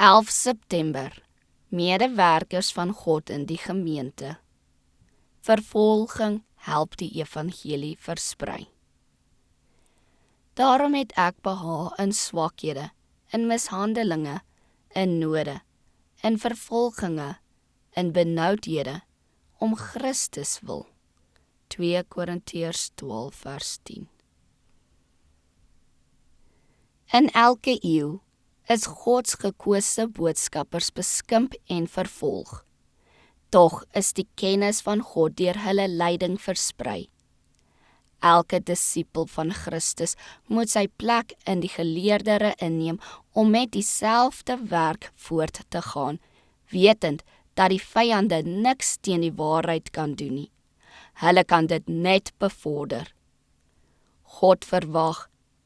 11 September, medewerkers van God in die gemeente. Vervolging help die evangelie versprei. Daarom het ek behaag in swakhede, in mishandelinge, in node, in vervolginge, in benoudhede, om Christus wil. 2 Korintiërs 12 vers 10. In elke eeu is Gods gekose boodskappers beskimp en vervolg. Tog is die kennis van God deur hulle lyding versprei. Elke disipel van Christus moet sy plek in die geleerdere inneem om met dieselfde werk voort te gaan, wetend dat die vyande niks teen die waarheid kan doen nie. Hulle kan dit net bevorder. God verwag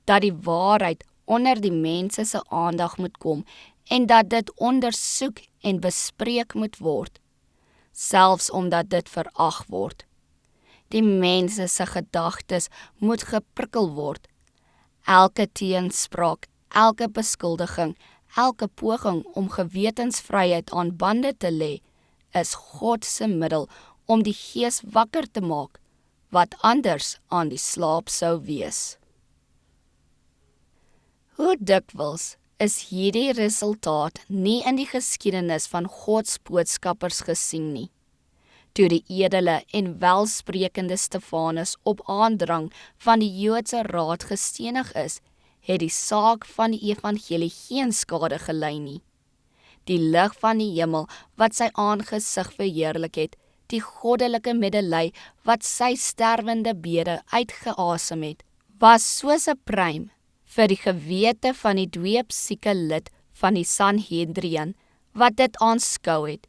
dat die waarheid onder die mense se aandag moet kom en dat dit ondersoek en bespreek moet word, selfs omdat dit verag word. Die mense se gedagtes moet geprikkel word. Elke teenspraak, elke beskuldiging, elke poging om gewetensvryheid aan bande te lê, is God se middel om die gees wakker te maak, wat anders aan die slaap sou wees. Hoe dikwels is hierdie resultaat nie in die geskiedenis van Gods boodskappers gesien nie. Toe die edele en welsprekende Stefanus op aandrang van die Joodse raad gestenig is, het die saak van die evangelie geen skade gelei nie. Die lig van die hemel wat sy aangesig verheerlik het, die goddelike medelei wat sy sterwende bede uitgeasem het, was soos 'n pruim vir die gewete van die dweepsieke lid van die Sanhedrin, wat dit aanskou het,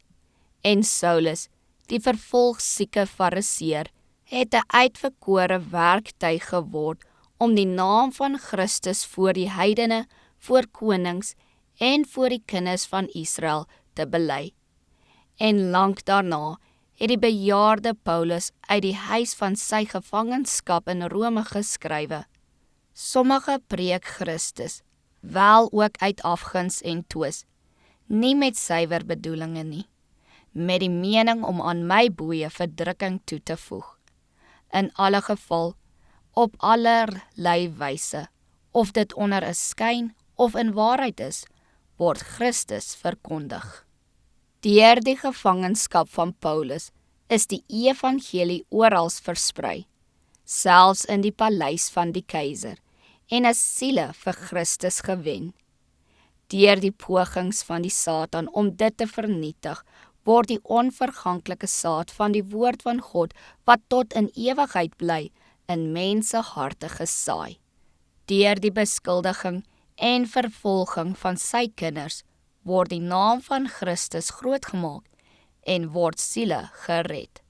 en Saulus, die vervolgsieke fariseer, het 'n uitverkore werktuig geword om die naam van Christus voor die heidene, voor konings en voor die kinders van Israel te bely. En lank daarna het die bejaarde Paulus uit die huis van sy gevangenskap in Rome geskrywe: Sommige preek Christus, wel ook uit afguns en twis, nie met suiwer bedoelinge nie, met die mening om aan my boeye verdrukking toe te voeg. In alle geval, op allerlei wyse, of dit onder 'n skyn of in waarheid is, word Christus verkondig. Deur die gevangenskap van Paulus is die evangelie oral versprei, selfs in die paleis van die keiser, en is siele vir Christus gewen. Deur die pogings van die Satan om dit te vernietig, word die onverganklike saad van die woord van God, wat tot in ewigheid bly, in mense harte gesaai. Deur die beskuldiging en vervolging van sy kinders, word die naam van Christus grootgemaak en word siele gered.